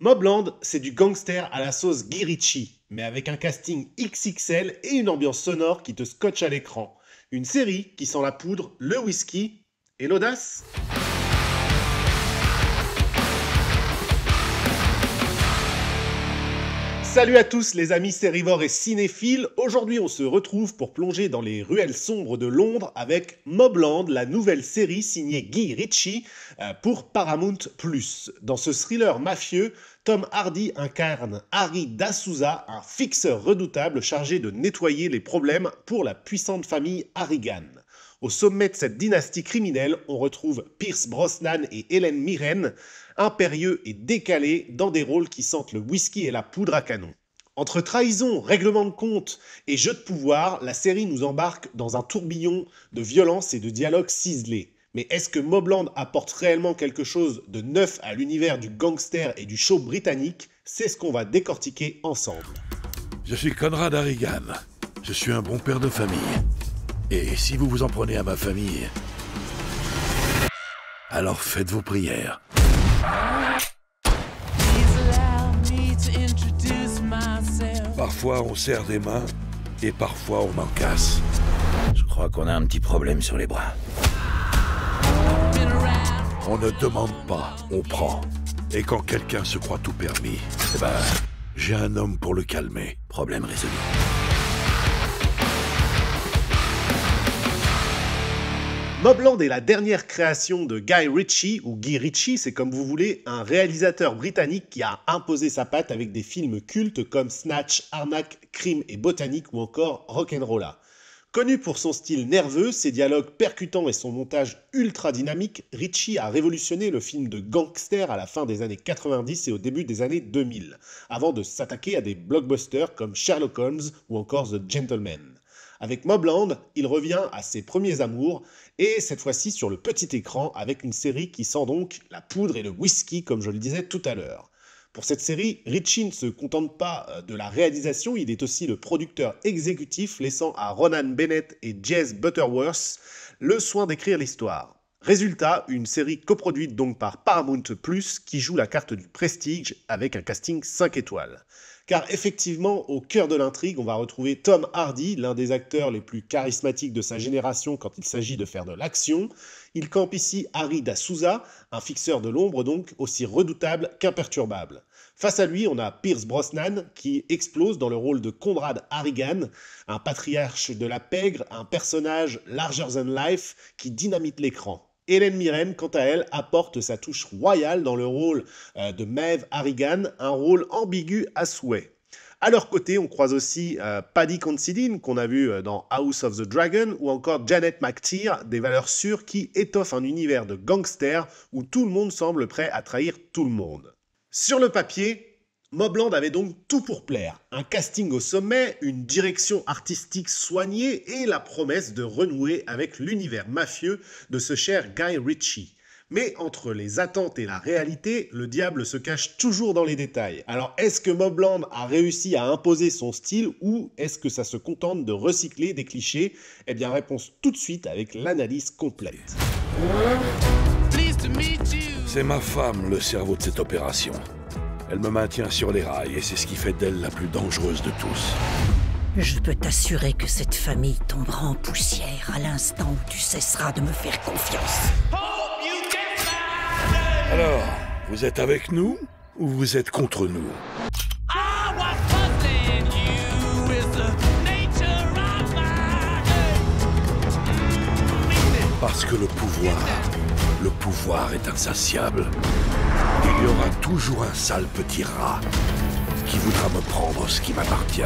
Mobland, c'est du gangster à la sauce Guy Ritchie, mais avec un casting XXL et une ambiance sonore qui te scotche à l'écran. Une série qui sent la poudre, le whisky et l'audace. Salut à tous les amis sérivores et cinéphiles, aujourd'hui on se retrouve pour plonger dans les ruelles sombres de Londres avec Mobland, la nouvelle série signée Guy Ritchie pour Paramount+. Dans ce thriller mafieux, Tom Hardy incarne Harry D'Souza, un fixeur redoutable chargé de nettoyer les problèmes pour la puissante famille Harrigan. Au sommet de cette dynastie criminelle, on retrouve Pierce Brosnan et Hélène Mirren, impérieux et décalés dans des rôles qui sentent le whisky et la poudre à canon. Entre trahison, règlement de compte et jeu de pouvoir, la série nous embarque dans un tourbillon de violence et de dialogues ciselés. Mais est-ce que Mobland apporte réellement quelque chose de neuf à l'univers du gangster et du show britannique? C'est ce qu'on va décortiquer ensemble. Je suis Conrad Harrigan. Je suis un bon père de famille. Et si vous vous en prenez à ma famille, alors faites vos prières. Parfois on serre des mains et parfois on en casse. Je crois qu'on a un petit problème sur les bras. On ne demande pas, on prend. Et quand quelqu'un se croit tout permis, j'ai un homme pour le calmer. Problème résolu. Mobland est la dernière création de Guy Ritchie, ou Guy Ritchie, c'est comme vous voulez, un réalisateur britannique qui a imposé sa patte avec des films cultes comme Snatch, Arnaque, Crime et Botanique ou encore Rock'n'Rolla. Connu pour son style nerveux, ses dialogues percutants et son montage ultra dynamique, Ritchie a révolutionné le film de gangster à la fin des années 90 et au début des années 2000, avant de s'attaquer à des blockbusters comme Sherlock Holmes ou encore The Gentleman. Avec Mobland, il revient à ses premiers amours, et cette fois-ci sur le petit écran avec une série qui sent donc la poudre et le whisky comme je le disais tout à l'heure. Pour cette série, Ritchie ne se contente pas de la réalisation, il est aussi le producteur exécutif laissant à Ronan Bennett et Jez Butterworth le soin d'écrire l'histoire. Résultat, une série coproduite donc par Paramount+, qui joue la carte du prestige avec un casting 5 étoiles. Car effectivement, au cœur de l'intrigue, on va retrouver Tom Hardy, l'un des acteurs les plus charismatiques de sa génération quand il s'agit de faire de l'action. Il campe ici Harry D'Souza, un fixeur de l'ombre donc aussi redoutable qu'imperturbable. Face à lui, on a Pierce Brosnan qui explose dans le rôle de Conrad Harrigan, un patriarche de la pègre, un personnage larger than life qui dynamite l'écran. Hélène Mirren, quant à elle, apporte sa touche royale dans le rôle de Maeve Harrigan, un rôle ambigu à souhait. À leur côté, on croise aussi Paddy Considine, qu'on a vu dans House of the Dragon, ou encore Janet McTeer, des valeurs sûres qui étoffent un univers de gangsters où tout le monde semble prêt à trahir tout le monde. Sur le papier, Mobland avait donc tout pour plaire. Un casting au sommet, une direction artistique soignée et la promesse de renouer avec l'univers mafieux de ce cher Guy Ritchie. Mais entre les attentes et la réalité, le diable se cache toujours dans les détails. Alors est-ce que Mobland a réussi à imposer son style ou est-ce que ça se contente de recycler des clichés? Eh bien réponse tout de suite avec l'analyse complète. C'est ma femme le cerveau de cette opération. Elle me maintient sur les rails et c'est ce qui fait d'elle la plus dangereuse de tous. Je peux t'assurer que cette famille tombera en poussière à l'instant où tu cesseras de me faire confiance. Alors, vous êtes avec nous ou vous êtes contre nous? Parce que le pouvoir est insatiable. Il y aura toujours un sale petit rat qui voudra me prendre ce qui m'appartient.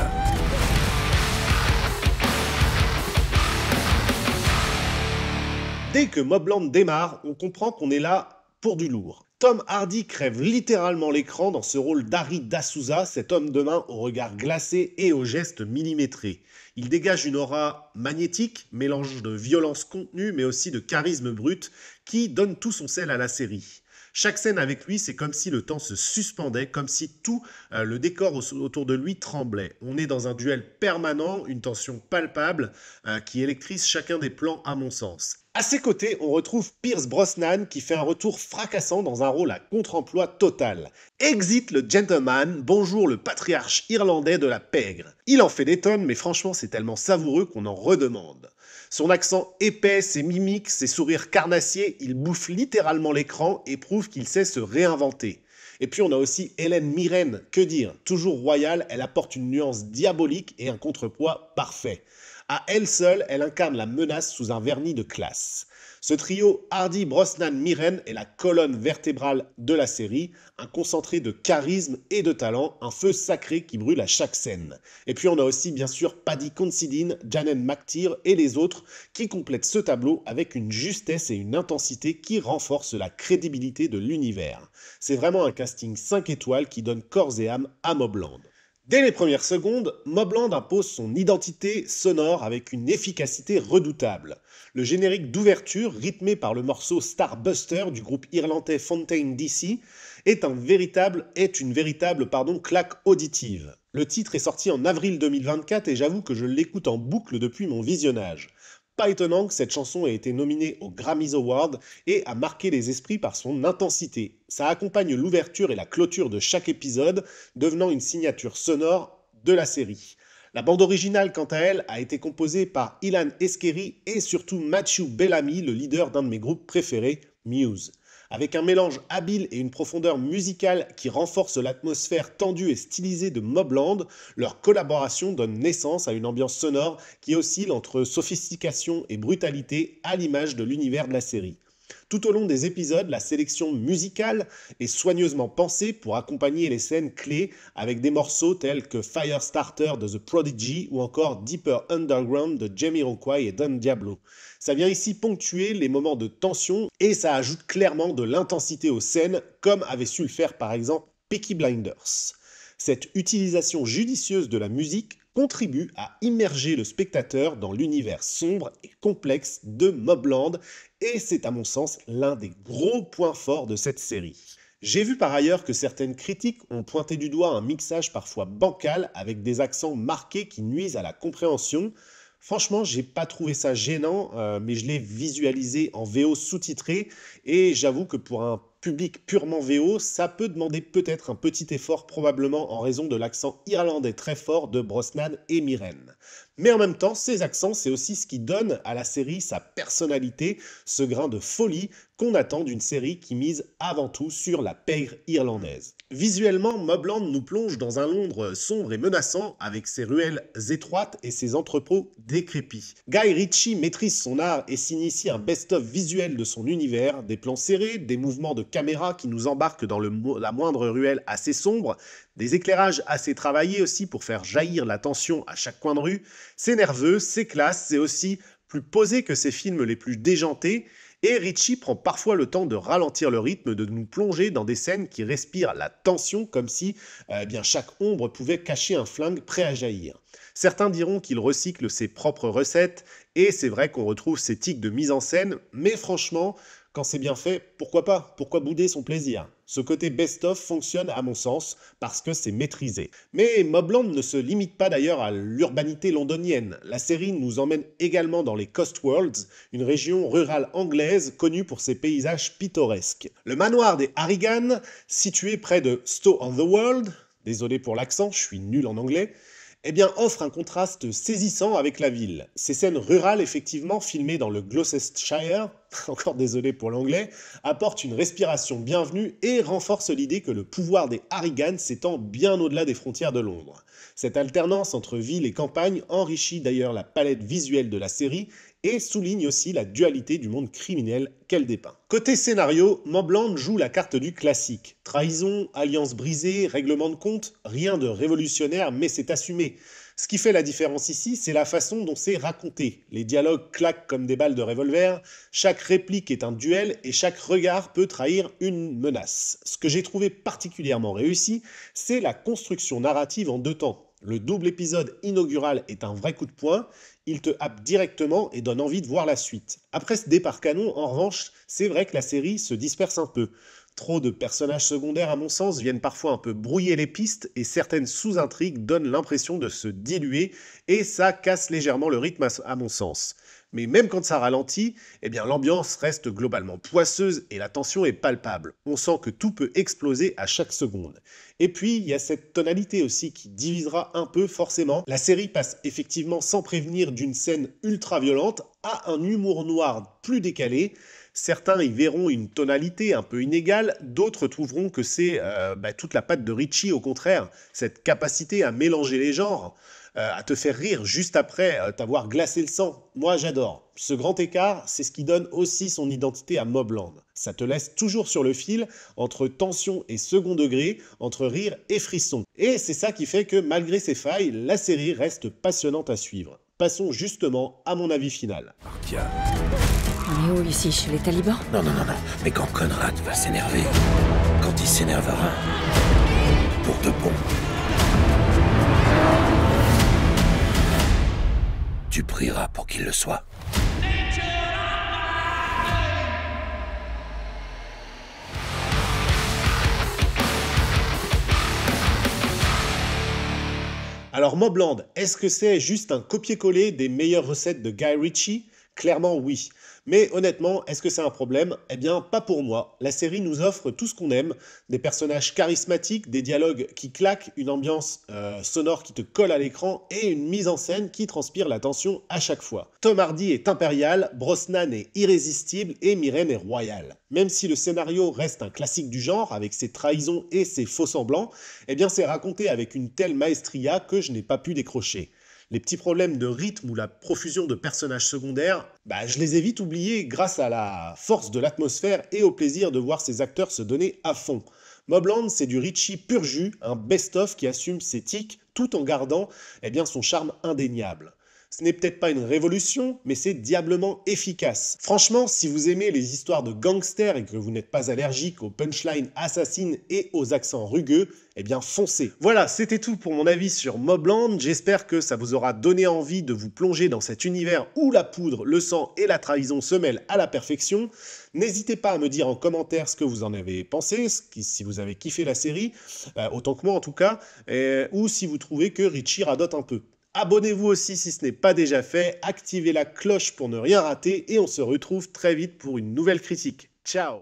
Dès que Mobland démarre, on comprend qu'on est là pour du lourd. Tom Hardy crève littéralement l'écran dans ce rôle d'Harry D'Souza, cet homme de main au regard glacé et aux gestes millimétrés. Il dégage une aura magnétique, mélange de violence contenue mais aussi de charisme brut qui donne tout son sel à la série. Chaque scène avec lui, c'est comme si le temps se suspendait, comme si tout le décor autour de lui tremblait. On est dans un duel permanent, une tension palpable qui électrise chacun des plans à mon sens. À ses côtés, on retrouve Pierce Brosnan qui fait un retour fracassant dans un rôle à contre-emploi total. Exit le gentleman, bonjour le patriarche irlandais de la pègre. Il en fait des tonnes, mais franchement c'est tellement savoureux qu'on en redemande. Son accent épais, ses mimiques, ses sourires carnassiers, il bouffe littéralement l'écran et prouve qu'il sait se réinventer. Et puis on a aussi Hélène Mirren, que dire, toujours royale, elle apporte une nuance diabolique et un contrepoids parfait. À elle seule, elle incarne la menace sous un vernis de classe. Ce trio Hardy, Brosnan, Mirren est la colonne vertébrale de la série, un concentré de charisme et de talent, un feu sacré qui brûle à chaque scène. Et puis on a aussi bien sûr Paddy Considine, Janen McTeer et les autres qui complètent ce tableau avec une justesse et une intensité qui renforcent la crédibilité de l'univers. C'est vraiment un casting 5 étoiles qui donne corps et âme à Mobland. Dès les premières secondes, Mobland impose son identité sonore avec une efficacité redoutable. Le générique d'ouverture, rythmé par le morceau Starbuster du groupe irlandais Fontaine DC, est une véritable claque auditive. Le titre est sorti en avril 2024 et j'avoue que je l'écoute en boucle depuis mon visionnage. Pas étonnant que cette chanson ait été nominée aux Grammys Awards et a marqué les esprits par son intensité. Ça accompagne l'ouverture et la clôture de chaque épisode, devenant une signature sonore de la série. La bande originale, quant à elle, a été composée par Ilan Eskeri et surtout Matthew Bellamy, le leader d'un de mes groupes préférés, Muse. Avec un mélange habile et une profondeur musicale qui renforce l'atmosphère tendue et stylisée de Mobland, leur collaboration donne naissance à une ambiance sonore qui oscille entre sophistication et brutalité à l'image de l'univers de la série. Tout au long des épisodes, la sélection musicale est soigneusement pensée pour accompagner les scènes clés avec des morceaux tels que Firestarter de The Prodigy ou encore Deeper Underground de Jamiroquai et Don Diablo. Ça vient ici ponctuer les moments de tension et ça ajoute clairement de l'intensité aux scènes comme avait su le faire par exemple Peaky Blinders. Cette utilisation judicieuse de la musique contribue à immerger le spectateur dans l'univers sombre et complexe de Mobland et c'est à mon sens l'un des gros points forts de cette série. J'ai vu par ailleurs que certaines critiques ont pointé du doigt un mixage parfois bancal avec des accents marqués qui nuisent à la compréhension. Franchement, j'ai pas trouvé ça gênant, mais je l'ai visualisé en VO sous-titré et j'avoue que pour un public purement VO, ça peut demander peut-être un petit effort probablement en raison de l'accent irlandais très fort de Brosnan et Mirren. Mais en même temps, ces accents, c'est aussi ce qui donne à la série sa personnalité, ce grain de folie qu'on attend d'une série qui mise avant tout sur la pègre irlandaise. Visuellement, Mobland nous plonge dans un Londres sombre et menaçant avec ses ruelles étroites et ses entrepôts décrépits. Guy Ritchie maîtrise son art et signe ici un best-of visuel de son univers, des plans serrés, des mouvements de caméra qui nous embarquent dans la moindre ruelle assez sombre, des éclairages assez travaillés aussi pour faire jaillir la tension à chaque coin de rue. C'est nerveux, c'est classe, c'est aussi plus posé que ses films les plus déjantés. Et Ritchie prend parfois le temps de ralentir le rythme, de nous plonger dans des scènes qui respirent la tension comme si chaque ombre pouvait cacher un flingue prêt à jaillir. Certains diront qu'il recycle ses propres recettes, et c'est vrai qu'on retrouve ses tics de mise en scène, mais franchement, quand c'est bien fait, pourquoi pas? Pourquoi bouder son plaisir? Ce côté best-of fonctionne à mon sens parce que c'est maîtrisé. Mais Mobland ne se limite pas d'ailleurs à l'urbanité londonienne. La série nous emmène également dans les Cotswolds, une région rurale anglaise connue pour ses paysages pittoresques. Le manoir des Harrigan, situé près de Stow-on-the-Wold, désolé pour l'accent, je suis nul en anglais, offre un contraste saisissant avec la ville. Ces scènes rurales, effectivement, filmées dans le Gloucestershire, encore désolé pour l'anglais, apportent une respiration bienvenue et renforcent l'idée que le pouvoir des Harrigan s'étend bien au-delà des frontières de Londres. Cette alternance entre ville et campagne enrichit d'ailleurs la palette visuelle de la série et souligne aussi la dualité du monde criminel qu'elle dépeint. Côté scénario, Mobland joue la carte du classique. Trahison, alliance brisée, règlement de compte, rien de révolutionnaire mais c'est assumé. Ce qui fait la différence ici, c'est la façon dont c'est raconté. Les dialogues claquent comme des balles de revolver, chaque réplique est un duel et chaque regard peut trahir une menace. Ce que j'ai trouvé particulièrement réussi, c'est la construction narrative en deux temps. Le double épisode inaugural est un vrai coup de poing, il te happe directement et donne envie de voir la suite. Après ce départ canon, en revanche, c'est vrai que la série se disperse un peu. Trop de personnages secondaires, à mon sens, viennent parfois un peu brouiller les pistes et certaines sous-intrigues donnent l'impression de se diluer et ça casse légèrement le rythme à mon sens. Mais même quand ça ralentit, eh bien l'ambiance reste globalement poisseuse et la tension est palpable. On sent que tout peut exploser à chaque seconde. Et puis, il y a cette tonalité aussi qui divisera un peu forcément. La série passe effectivement sans prévenir d'une scène ultra violente à un humour noir plus décalé. Certains y verront une tonalité un peu inégale, d'autres trouveront que c'est toute la patte de Ritchie au contraire, cette capacité à mélanger les genres, à te faire rire juste après t'avoir glacé le sang. Moi j'adore. Ce grand écart, c'est ce qui donne aussi son identité à Mobland. Ça te laisse toujours sur le fil, entre tension et second degré, entre rire et frisson. Et c'est ça qui fait que malgré ses failles, la série reste passionnante à suivre. Passons justement à mon avis final. Tiens. On est où ici, chez les talibans? Non, mais quand Conrad va s'énerver, quand il s'énervera, pour de bon, tu prieras pour qu'il le soit. Alors Mobland, est-ce que c'est juste un copier-coller des meilleures recettes de Guy Ritchie? Clairement oui. Mais honnêtement, est-ce que c'est un problème? Eh bien, pas pour moi. La série nous offre tout ce qu'on aime, des personnages charismatiques, des dialogues qui claquent, une ambiance sonore qui te colle à l'écran et une mise en scène qui transpire la tension à chaque fois. Tom Hardy est impérial, Brosnan est irrésistible et Mirren est royale. Même si le scénario reste un classique du genre, avec ses trahisons et ses faux-semblants, eh bien c'est raconté avec une telle maestria que je n'ai pas pu décrocher. Les petits problèmes de rythme ou la profusion de personnages secondaires, je les ai vite oubliés grâce à la force de l'atmosphère et au plaisir de voir ces acteurs se donner à fond. Mobland, c'est du Ritchie pur jus, un best-of qui assume ses tics tout en gardant son charme indéniable. Ce n'est peut-être pas une révolution, mais c'est diablement efficace. Franchement, si vous aimez les histoires de gangsters et que vous n'êtes pas allergique aux punchlines assassines et aux accents rugueux, eh bien foncez. Voilà, c'était tout pour mon avis sur Mobland. J'espère que ça vous aura donné envie de vous plonger dans cet univers où la poudre, le sang et la trahison se mêlent à la perfection. N'hésitez pas à me dire en commentaire ce que vous en avez pensé, si vous avez kiffé la série, autant que moi en tout cas, ou si vous trouvez que Ritchie radote un peu. Abonnez-vous aussi si ce n'est pas déjà fait, activez la cloche pour ne rien rater et on se retrouve très vite pour une nouvelle critique. Ciao!